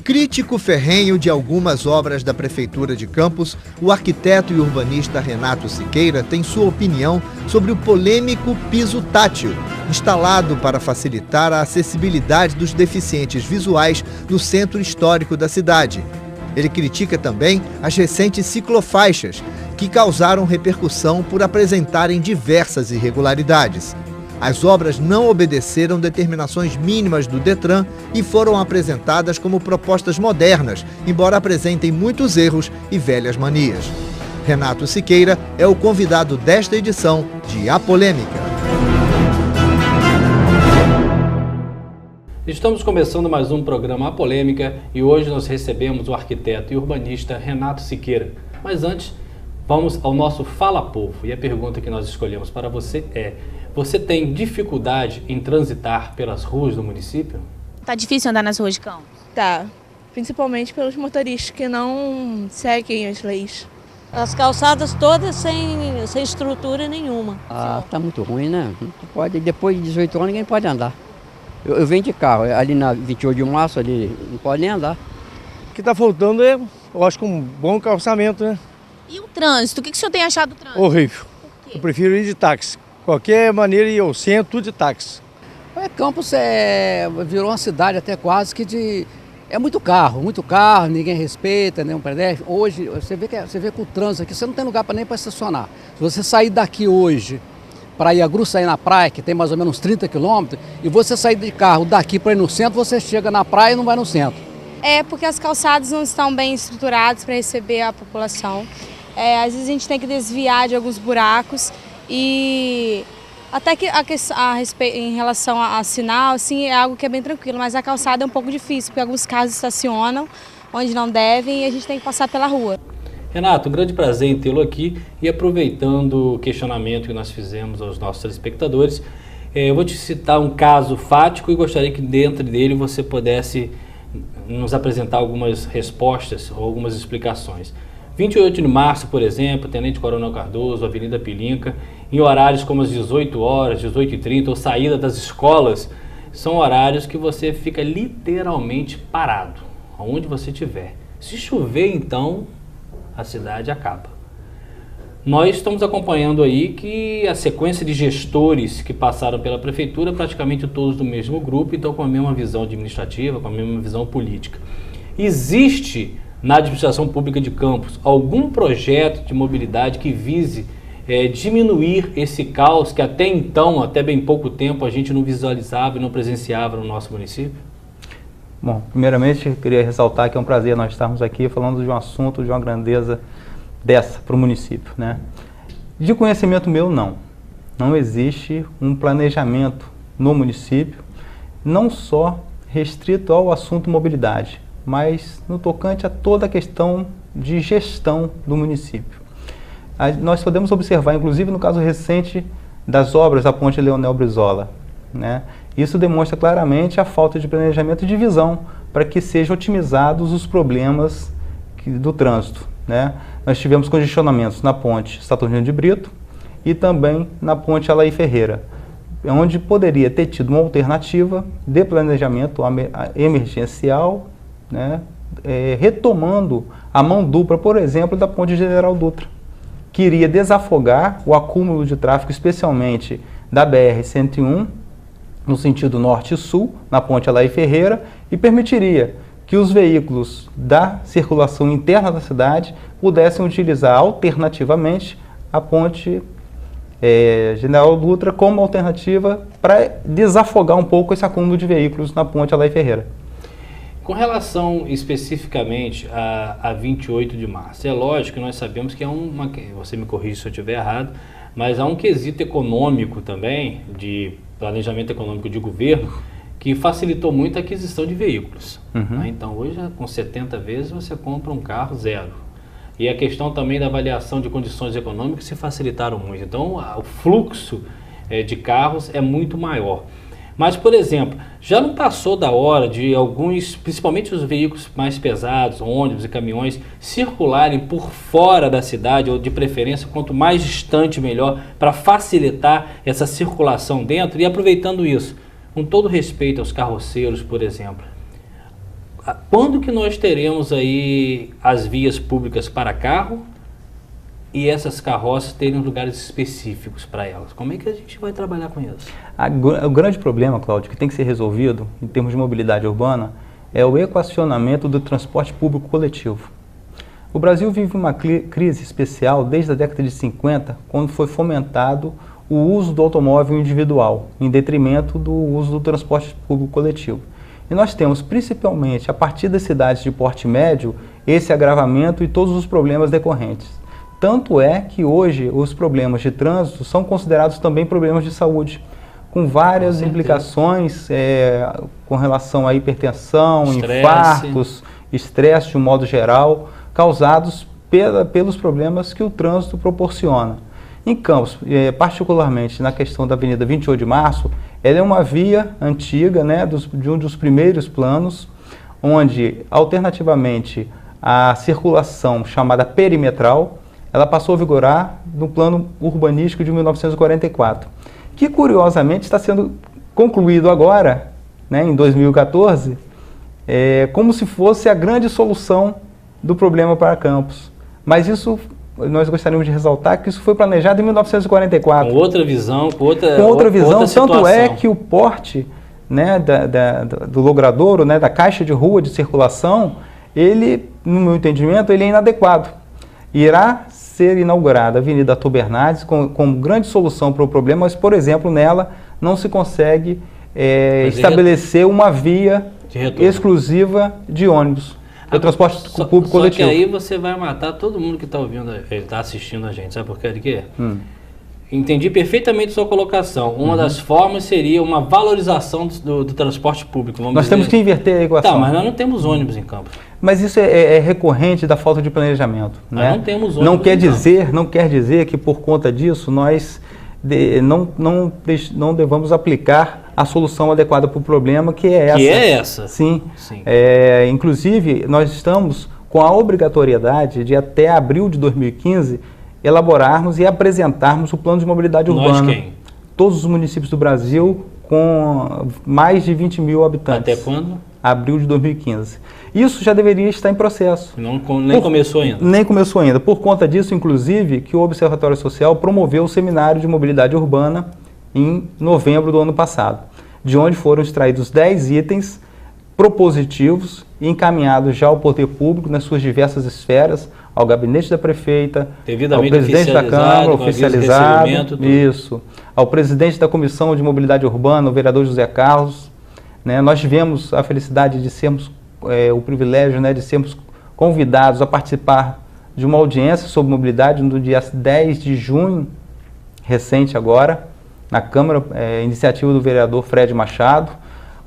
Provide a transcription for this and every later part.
Crítico ferrenho de algumas obras da Prefeitura de Campos, o arquiteto e urbanista Renato Siqueira tem sua opinião sobre o polêmico piso tátil, instalado para facilitar a acessibilidade dos deficientes visuais no centro histórico da cidade. Ele critica também as recentes ciclofaixas, que causaram repercussão por apresentarem diversas irregularidades. As obras não obedeceram determinações mínimas do Detran e foram apresentadas como propostas modernas, embora apresentem muitos erros e velhas manias. Renato Siqueira é o convidado desta edição de A Polêmica. Estamos começando mais um programa A Polêmica e hoje nós recebemos o arquiteto e urbanista Renato Siqueira. Mas antes, vamos ao nosso Fala Povo. E a pergunta que nós escolhemos para você é: você tem dificuldade em transitar pelas ruas do município? Tá difícil andar nas ruas de Campos? Tá, principalmente pelos motoristas que não seguem as leis. As calçadas todas sem estrutura nenhuma. Tá muito ruim, né? Não pode, depois de 18 anos ninguém pode andar. Eu venho de carro, ali na 28 de março, ali não pode nem andar. O que está faltando é, eu acho, um bom calçamento, né? E o trânsito? O que o senhor tem achado do trânsito? Horrível. Por quê? Eu prefiro ir de táxi. Qualquer maneira eu sento tudo de táxi. Campos virou uma cidade até quase que é muito carro, ninguém respeita, nenhum pedestre. Hoje, você vê que o trânsito aqui, você não tem lugar nem para estacionar. Se você sair daqui hoje para ir a Gruçaí na praia, que tem mais ou menos 30 quilômetros, e você sair de carro daqui para ir no centro, você chega na praia e não vai no centro. É porque as calçadas não estão bem estruturadas para receber a população. Às vezes a gente tem que desviar de alguns buracos e até que em relação a sinal, assim, é algo que é bem tranquilo, mas a calçada é um pouco difícil, porque alguns carros estacionam onde não devem e a gente tem que passar pela rua. Renato, um grande prazer em tê-lo aqui e aproveitando o questionamento que nós fizemos aos nossos telespectadores, eu vou te citar um caso fático e gostaria que dentro dele você pudesse nos apresentar algumas respostas ou algumas explicações. 28 de março, por exemplo, Tenente Coronel Cardoso, Avenida Pilinca, em horários como as 18 horas, 18h30 ou saída das escolas, são horários que você fica literalmente parado, aonde você estiver. Se chover, então, a cidade acaba. Nós estamos acompanhando aí que a sequência de gestores que passaram pela prefeitura, praticamente todos do mesmo grupo, então com a mesma visão administrativa, com a mesma visão política. Existe na administração pública de Campos algum projeto de mobilidade que vise diminuir esse caos que até então, até bem pouco tempo, a gente não visualizava e não presenciava no nosso município? Bom, primeiramente eu queria ressaltar que é um prazer nós estarmos aqui falando de um assunto de uma grandeza dessa para o município, né? De conhecimento meu, não existe um planejamento no município, não só restrito ao assunto mobilidade, mas no tocante a toda a questão de gestão do município. Nós podemos observar, inclusive no caso recente das obras da Ponte Leonel Brizola, né? Isso demonstra claramente a falta de planejamento e de visão para que sejam otimizados os problemas do trânsito, né? Nós tivemos congestionamentos na ponte Saturnino de Brito e também na ponte Alaí Ferreira, onde poderia ter tido uma alternativa de planejamento emergencial, né? Retomando a mão dupla, por exemplo, da ponte General Dutra, que iria desafogar o acúmulo de tráfego, especialmente da BR-101, no sentido norte e sul, na ponte Alaí Ferreira, e permitiria que os veículos da circulação interna da cidade pudessem utilizar alternativamente a ponte General Dutra como alternativa para desafogar um pouco esse acúmulo de veículos na ponte Alaí Ferreira. Com relação especificamente a 28 de março, é lógico que nós sabemos que você me corrige se eu estiver errado, mas há um quesito econômico também, de planejamento econômico de governo, que facilitou muito a aquisição de veículos. Né? Então hoje com 70 vezes você compra um carro zero. E a questão também da avaliação de condições econômicas se facilitaram muito. Então o fluxo de carros é muito maior. Mas, por exemplo, já não passou da hora de alguns, principalmente os veículos mais pesados, ônibus e caminhões, circularem por fora da cidade, ou de preferência, quanto mais distante melhor, para facilitar essa circulação dentro? E aproveitando isso, com todo respeito aos carroceiros, por exemplo, quando que nós teremos aí as vias públicas para carro e essas carroças terem lugares específicos para elas? Como é que a gente vai trabalhar com isso? O grande problema, Cláudio, que tem que ser resolvido em termos de mobilidade urbana é o equacionamento do transporte público coletivo. O Brasil vive uma crise especial desde a década de 50, quando foi fomentado o uso do automóvel individual, em detrimento do uso do transporte público coletivo. E nós temos, principalmente, a partir das cidades de porte médio, esse agravamento e todos os problemas decorrentes. Tanto é que hoje os problemas de trânsito são considerados também problemas de saúde, com várias implicações com relação à hipertensão, infartos, estresse de um modo geral, causados pelos problemas que o trânsito proporciona. Em Campos, particularmente na questão da Avenida 28 de Março, ela é uma via antiga, né, de um dos primeiros planos, onde, alternativamente, a circulação chamada perimetral, ela passou a vigorar no plano urbanístico de 1944, que, curiosamente, está sendo concluído agora, né, em 2014, como se fosse a grande solução do problema para Campos. Mas isso, nós gostaríamos de ressaltar que isso foi planejado em 1944. Com outra visão, com outra visão, outra situação. Tanto é que o porte, né, do logradouro, né, da caixa de rua de circulação, ele, no meu entendimento, ele é inadequado. Irá ser inaugurada a Avenida Arthur Bernardes como grande solução para o problema, mas, por exemplo, nela não se consegue estabelecer uma via exclusiva de ônibus. O transporte público coletivo. Só que aí você vai matar todo mundo que está ouvindo, ele está assistindo a gente, sabe por quê? Entendi perfeitamente sua colocação. Uma das formas seria uma valorização do transporte público. Nós temos que inverter a equação. Tá, mas nós não temos ônibus em Campos. Mas isso é recorrente da falta de planejamento. Nós né? não temos ônibus. Não quer dizer que por conta disso nós não devamos aplicar a solução adequada para o problema, que é essa. Que é essa? Sim. Inclusive, nós estamos com a obrigatoriedade de, até abril de 2015, elaborarmos e apresentarmos o plano de mobilidade urbana. Nós quem? Todos os municípios do Brasil com mais de 20 mil habitantes. Até quando? Abril de 2015. Isso já deveria estar em processo. Nem começou ainda. Nem começou ainda. Por conta disso, inclusive, que o Observatório Social promoveu o Seminário de Mobilidade Urbana em novembro do ano passado, de onde foram extraídos 10 itens propositivos e encaminhados já ao poder público nas suas diversas esferas, ao gabinete da prefeita, ao presidente da Câmara, oficializado, isso, ao presidente da Comissão de Mobilidade Urbana, o vereador José Carlos. Né? Nós tivemos a felicidade de sermos, o privilégio, né, de sermos convidados a participar de uma audiência sobre mobilidade no dia 10 de junho, recente agora, na Câmara, iniciativa do vereador Fred Machado,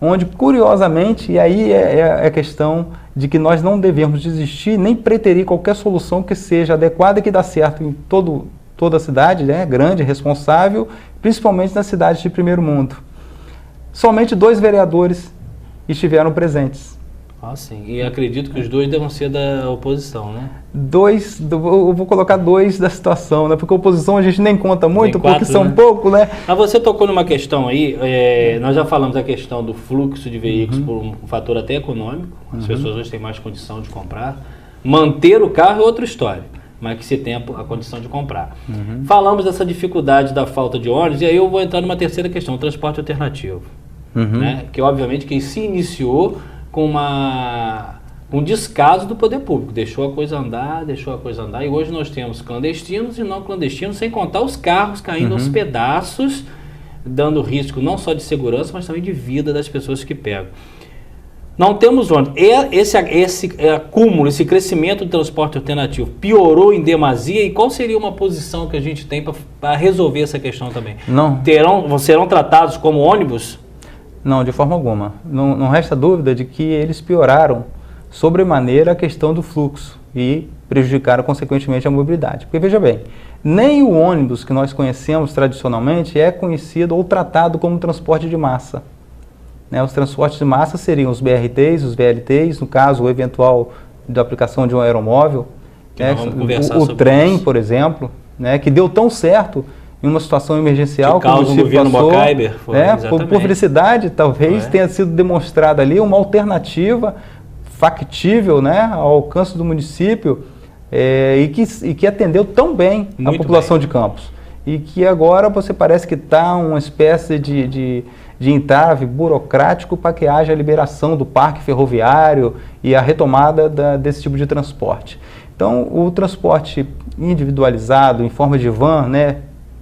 onde, curiosamente, e aí é a questão de que nós não devemos desistir, nem preterir qualquer solução que seja adequada e que dá certo em toda a cidade, né, grande, responsável, principalmente nas cidades de primeiro mundo. Somente 2 vereadores estiveram presentes. Ah, sim. E acredito que os 2 devem ser da oposição, né? Eu vou colocar 2 da situação, né? Porque a oposição a gente nem conta muito, nem 4, porque são pouco, né? Mas você tocou numa questão aí, nós já falamos da questão do fluxo de veículos por um fator até econômico, as pessoas hoje têm mais condição de comprar. Manter o carro é outra história, mas que se tem a condição de comprar. Falamos dessa dificuldade da falta de ônibus, e aí eu vou entrar numa terceira questão, o transporte alternativo. Né? Que obviamente que se iniciou com um descaso do poder público, deixou a coisa andar, e hoje nós temos clandestinos e não clandestinos, sem contar os carros caindo aos pedaços, dando risco não só de segurança, mas também de vida das pessoas que pegam. Não temos ônibus. Esse acúmulo, esse crescimento do transporte alternativo piorou em demasia, e qual seria uma posição que a gente tem para resolver essa questão também? Serão tratados como ônibus? Não, de forma alguma. Não resta dúvida de que eles pioraram sobremaneira a questão do fluxo e prejudicaram consequentemente a mobilidade. Porque veja bem, nem o ônibus que nós conhecemos tradicionalmente é conhecido ou tratado como transporte de massa. Né? Os transportes de massa seriam os BRTs, os VLTs, no caso o eventual da aplicação de um aeromóvel, né? O trem, por exemplo, né? Que deu tão certo em uma situação emergencial que o governo Mocaiber, por felicidade, talvez tenha sido demonstrada ali uma alternativa factível, né, ao alcance do município e que atendeu tão bem a população de Campos. E que agora você parece que está uma espécie de entrave burocrático para que haja a liberação do parque ferroviário e a retomada desse tipo de transporte. Então, o transporte individualizado, em forma de van, né,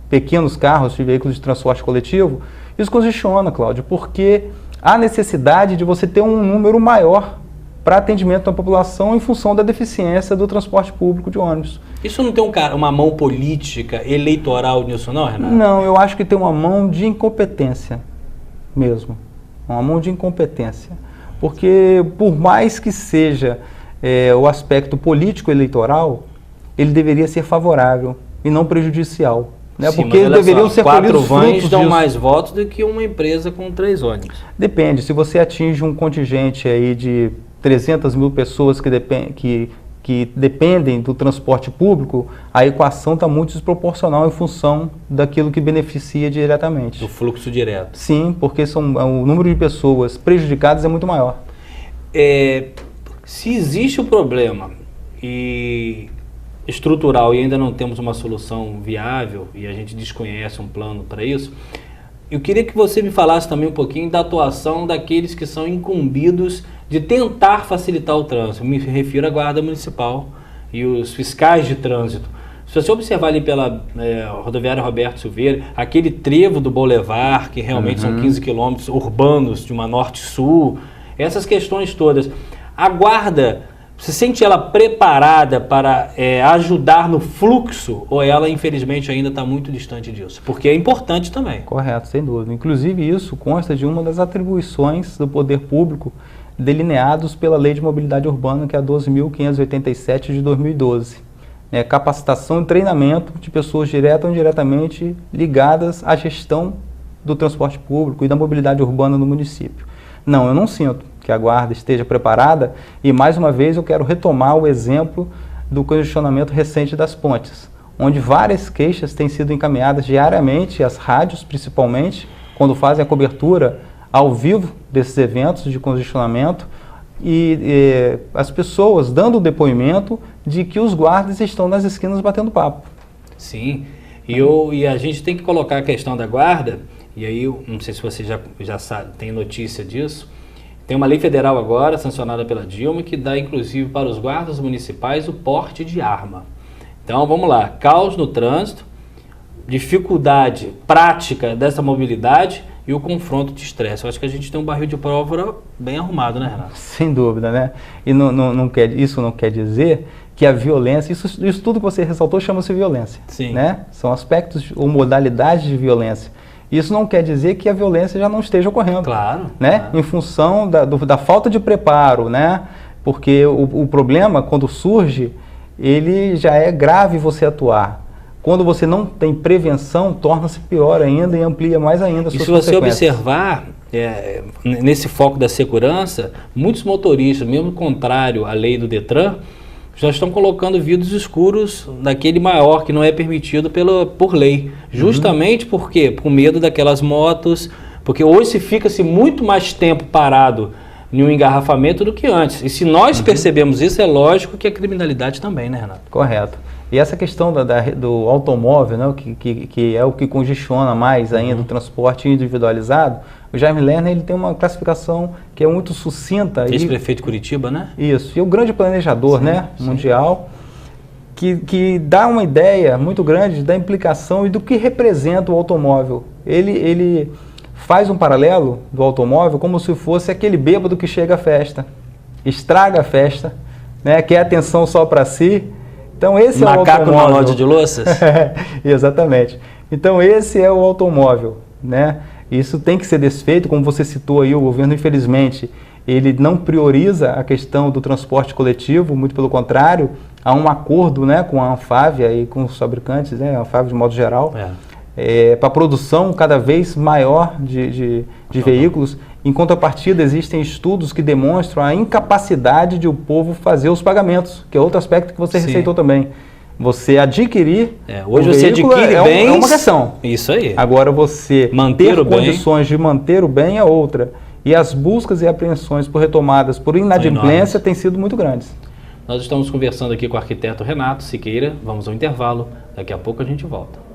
pequenos carros de veículos de transporte coletivo, isso congestiona, Cláudio, porque há necessidade de você ter um número maior para atendimento da população em função da deficiência do transporte público de ônibus. Isso não tem uma mão política, eleitoral nisso não, Renato? Não, eu acho que tem uma mão de incompetência mesmo, uma mão de incompetência, porque por mais que seja o aspecto político eleitoral, ele deveria ser favorável e não prejudicial. Né? Sim, porque deveriam ser 4 vans dão mais votos do que uma empresa com 3 ônibus. Depende, se você atinge um contingente aí de 300 mil pessoas que dependem do transporte público, a equação está muito desproporcional em função daquilo que beneficia diretamente. Do fluxo direto. Sim, porque o número de pessoas prejudicadas é muito maior. Se existe o problema estrutural e ainda não temos uma solução viável e a gente desconhece um plano para isso, eu queria que você me falasse também um pouquinho da atuação daqueles que são incumbidos de tentar facilitar o trânsito. Me refiro à Guarda Municipal e os fiscais de trânsito. Se você observar ali pela rodoviária Roberto Silveira, aquele trevo do Boulevard, que realmente são 15 quilômetros urbanos de uma norte-sul, essas questões todas. A Guarda, você sente ela preparada para ajudar no fluxo ou ela, infelizmente, ainda está muito distante disso? Porque é importante também. Correto, sem dúvida. Inclusive, isso consta de uma das atribuições do poder público delineados pela Lei de Mobilidade Urbana, que é a 12.587 de 2012. Capacitação e treinamento de pessoas direta ou indiretamente ligadas à gestão do transporte público e da mobilidade urbana no município. Não, eu não sinto que a Guarda esteja preparada e, mais uma vez, eu quero retomar o exemplo do congestionamento recente das pontes, onde várias queixas têm sido encaminhadas diariamente, às rádios principalmente, quando fazem a cobertura ao vivo desses eventos de congestionamento e as pessoas dando o depoimento de que os guardas estão nas esquinas batendo papo. Sim, e a gente tem que colocar a questão da Guarda, e aí eu não sei se você já sabe, tem notícia disso. Tem uma lei federal agora, sancionada pela Dilma, que dá inclusive para os guardas municipais o porte de arma. Então vamos lá, caos no trânsito, dificuldade prática dessa mobilidade e o confronto de estresse. Eu acho que a gente tem um barril de pólvora bem arrumado, né, Renato? Sem dúvida, né? E isso não quer dizer que a violência, isso tudo que você ressaltou chama-se violência. Sim. Né? São aspectos ou modalidades de violência. Isso não quer dizer que a violência já não esteja ocorrendo. Claro. Né? Claro. Em função da falta de preparo, né? Porque o problema, quando surge, ele já é grave você atuar. Quando você não tem prevenção, torna-se pior ainda e amplia mais ainda as suas consequências. E se você observar, nesse foco da segurança, muitos motoristas, mesmo contrário à lei do Detran, já estão colocando vidros escuros daquele maior que não é permitido por lei. Justamente porque, com medo daquelas motos, porque hoje se fica-se muito mais tempo parado em um engarrafamento do que antes. E se nós percebemos isso, é lógico que a criminalidade também, né, Renato? Correto. E essa questão do automóvel, né, que é o que congestiona mais ainda o transporte individualizado, o Jaime Lerner ele tem uma classificação que é muito sucinta. Ex-prefeito de Curitiba, né? Isso, e o grande planejador mundial, que dá uma ideia muito grande da implicação e do que representa o automóvel. Ele faz um paralelo do automóvel como se fosse aquele bêbado que chega à festa, estraga a festa, né, quer atenção só para si. Então esse é o automóvel. Macaco na loja de louças? Exatamente. Então esse é o automóvel, né? Isso tem que ser desfeito, como você citou aí, o governo infelizmente, ele não prioriza a questão do transporte coletivo, muito pelo contrário, há um acordo, né, com a Anfávia e com os fabricantes, né, a Anfávia de modo geral, para a produção cada vez maior de veículos. Em contrapartida, existem estudos que demonstram a incapacidade de o povo fazer os pagamentos, que é outro aspecto que você receitou também. Você adquirir hoje o você veículo adquire bens, é uma questão. Isso aí. Agora você manter ter o bem, condições de manter o bem é outra. E as buscas e apreensões por retomadas por inadimplência têm sido muito grandes. Nós estamos conversando aqui com o arquiteto Renato Siqueira. Vamos ao intervalo. Daqui a pouco a gente volta.